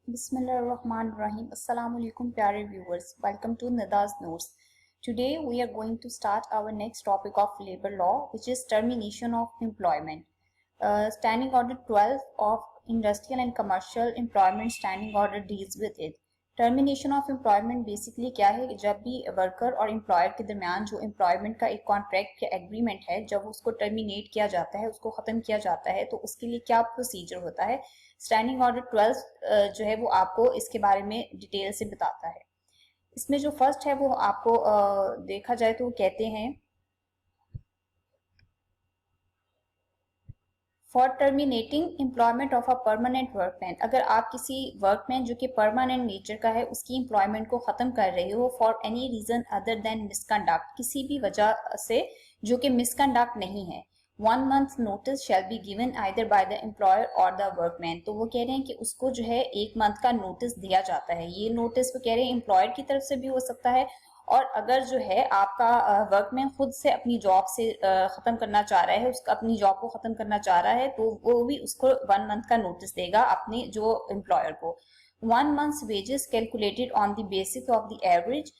Bismillahirrahmanirrahim. Assalamu alaikum, प्यारे viewers. Welcome to Nida's Notes. Today we are going to start our next topic of labor law, which is termination of employment. Standing Order 12 of Industrial and Commercial Employment Standing Order deals with it. Termination of employment basically क्या है कि जब भी worker और employer के दरमियान जो employment का एक कॉन्ट्रैक्ट या एग्रीमेंट है, जब उसको टर्मिनेट किया जाता है, उसको ख़त्म किया जाता है, तो उसके लिए क्या प्रोसीजर होता है। स्टैंडिंग ऑर्डर 12 जो है वो आपको इसके बारे में डिटेल से बताता है। इसमें जो फर्स्ट है वो आपको देखा जाए तो कहते हैं for terminating employment of a permanent workman. अगर आप किसी वर्कमैन जो कि परमानेंट नेचर का है उसकी एम्प्लॉयमेंट को खत्म कर रहे हो for any reason other than misconduct, किसी भी वजह से जो कि मिसकंडक्ट नहीं है, 1 month notice shall be given either by the employer और द वर्कमैन। तो वो कह रहे हैं कि उसको जो है 1 month का नोटिस दिया जाता है। ये नोटिस वो कह रहे हैं एम्प्लॉयर की तरफ से भी हो सकता है, और अगर जो है आपका वर्कमैन खुद से अपनी जॉब से खत्म करना चाह रहा है, उसका अपनी जॉब को खत्म करना चाह रहा है, तो वो भी उसको 1 month का नोटिस देगा अपने जो एम्प्लॉयर को। 1 month's wages calculated on the basis of the average.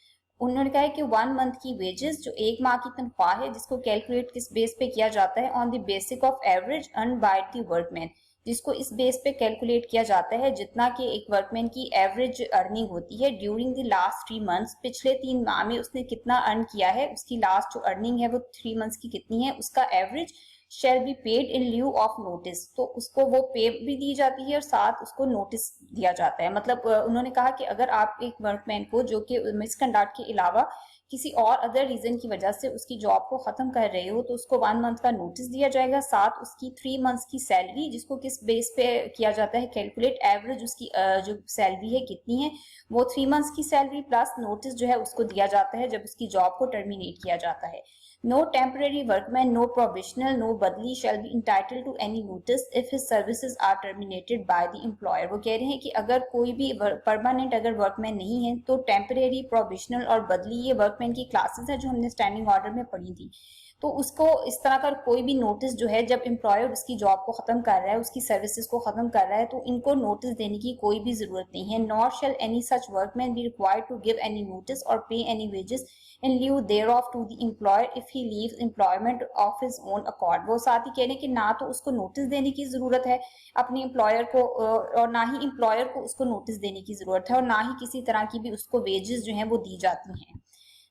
उन्होंने कहा है कि 1 month की वेजेस जो 1 माह की तनख्वाह है, जिसको कैलकुलेट किस बेस पे किया जाता है, on the basic of average earn by the workman, जिसको इस बेस पे कैलकुलेट किया जाता है जितना कि एक वर्कमैन की एवरेज अर्निंग होती है ड्यूरिंग द लास्ट 3 months। पिछले 3 माह में उसने कितना अर्न किया है, उसकी लास्ट जो अर्निंग है वो 3 months की कितनी है, उसका average shell be paid in lieu of notice. तो उसको वो पे भी दी जाती है और साथ उसको नोटिस दिया जाता है। मतलब उन्होंने कहा कि अगर आप एक वर्कमैन को जो कि मिसकंडक्ट के अलावा किसी और अदर रीजन की वजह से उसकी जॉब को खत्म कर रहे हो, तो उसको 1 month का नोटिस दिया जाएगा, साथ उसकी 3 months की सैलरी, जिसको किस बेस पे किया जाता है कैलकुलेट, एवरेज उसकी जो सैलरी है कितनी है, वो 3 months की सैलरी प्लस नोटिस जो है उसको दिया जाता है जब उसकी जॉब को टर्मिनेट किया जाता है। No temporary workman, no provisional, no बदली shall be entitled to any notice if his services are terminated by the employer। वो कह रहे हैं कि अगर कोई भी परमानेंट अगर वर्कमैन नहीं है तो टेम्परेरी, प्रोविजनल और बदली, ये वर्कमैन की क्लासेस है जो हमने स्टैंडिंग ऑर्डर में पढ़ी थी, तो उसको इस तरह का कोई भी नोटिस जो है, जब एम्प्लॉयर उसकी जॉब को खत्म कर रहा है, उसकी सर्विसेज को खत्म कर रहा है, तो इनको नोटिस देने की कोई भी जरूरत नहीं है। Nor shall any such workman be required to give any notice or pay any wages in lieu thereof to the employer if he leaves employment of his own accord। वो साथ ही कह रहे हैं कि ना तो उसको नोटिस देने की जरूरत है अपने एम्प्लॉयर को, और ना ही एम्प्लॉयर को उसको नोटिस देने की जरूरत है, और ना ही किसी तरह की भी उसको वेजेस जो हैं वो दी जाती हैं।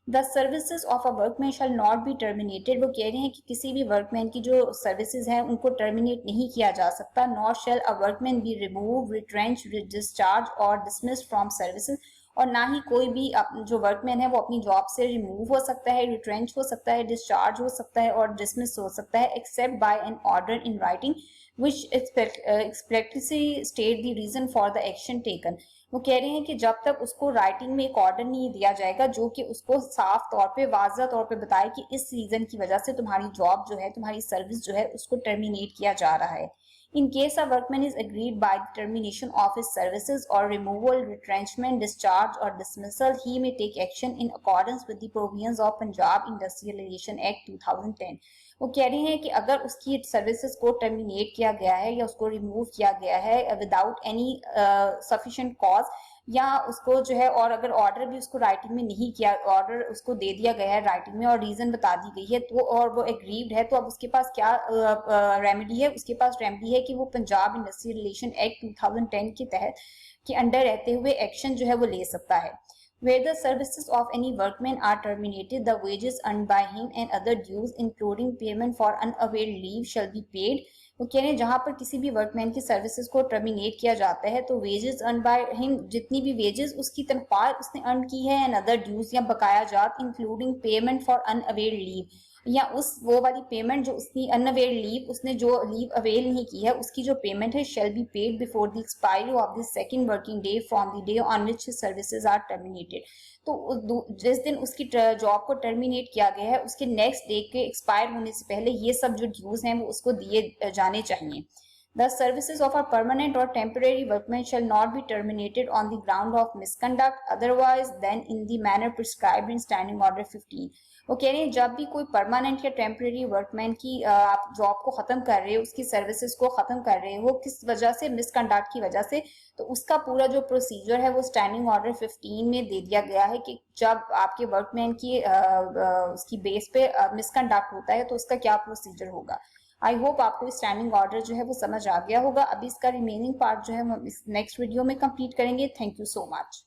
The services of a workman shall not be terminated. वो कह रहे हैं कि किसी भी वर्कमैन की जो सर्विसेज हैं उनको टर्मिनेट नहीं किया जा सकता। Not shall a workman be remove, retrench, discharge or dismissed from services. और ना ही कोई भी जो वर्कमैन है वो अपनी जॉब से रिमूव हो सकता है, रिट्रेंच हो सकता है, डिस्चार्ज हो सकता है और डिसमिस हो सकता है, except by an order in writing which explicitly state the reason for the action taken. वो कह रहे हैं कि जब तक उसको राइटिंग में एक ऑर्डर नहीं दिया जाएगा जो कि उसको साफ तौर पे, वाज़ह तौर पे बताए कि इस रीजन की वजह से तुम्हारी जॉब जो है, तुम्हारी सर्विस जो है, उसको टर्मिनेट किया जा रहा है। In case a workman is aggrieved by the termination of his services or removal, retrenchment, discharge or dismissal, he may take action in accordance with the provisions of Punjab Industrialization Act 2010। वो कह रहे हैं कि अगर उसकी services को terminate किया गया है या उसको रिमूव किया गया है विदाउट एनी सफिशिएंट कॉज, या उसको जो है, और अगर ऑर्डर भी उसको राइटिंग में नहीं किया, ऑर्डर उसको दे दिया गया है राइटिंग में और रीजन बता दी गई है, तो और वो एग्रीव्ड है, तो अब उसके पास क्या रेमेडी है? उसके पास रेमेडी है कि वो पंजाब इंडस्ट्रियल रिलेशन एक्ट 2010 के तहत के अंडर रहते हुए एक्शन जो है वो ले सकता है। Where the services of any workman are terminated, the wages earned by him and other dues, including payment for unavailed leave, shall be paid। वो कह रहे हैं जहां पर किसी भी वर्कमैन की सर्विसेज को टर्मिनेट किया जाता है तो वेजेस अर्न बाय हिम, जितनी भी वेजेस उसकी तनख्वाह उसने अर्न की है, एंड अदर ड्यूज या बकाया जात, including payment for unavailed leave, या उस वो वाली पेमेंट जो उसकी अनअवेल्ड लीव, उसने जो लीव अवेल नहीं की है, उसकी जो पेमेंट है, shall be paid before the expiry of the second working day from the day on which services are terminated. तो जिस दिन उसकी जॉब को टर्मिनेट किया गया है उसके नेक्स्ट डे के एक्सपायर होने से पहले ये सब जो ड्यूज हैं वो उसको दिए जाने चाहिए। The services of a permanent or temporary workman shall not be terminated on the ground of misconduct otherwise than in the manner prescribed in Standing Order 15. वो कह रहे हैं जब भी कोई परमानेंट या टेम्परेरी वर्कमैन की आप जॉब को खत्म कर रहे हो, उसकी सर्विसेज को खत्म कर रहे हो, किस वजह से, मिसकंडक्ट की वजह से, तो उसका पूरा जो प्रोसीजर है वो स्टैंडिंग ऑर्डर 15 में दे दिया गया है कि जब आपके वर्कमैन की उसकी बेस पे मिसकंडक्ट होता है तो उसका क्या प्रोसीजर होगा। आई होप आपको स्टैंडिंग ऑर्डर जो है वो समझ आ गया होगा। अभी इसका रिमेनिंग पार्ट जो है हम इस नेक्स्ट वीडियो में कंप्लीट करेंगे। Thank you so much.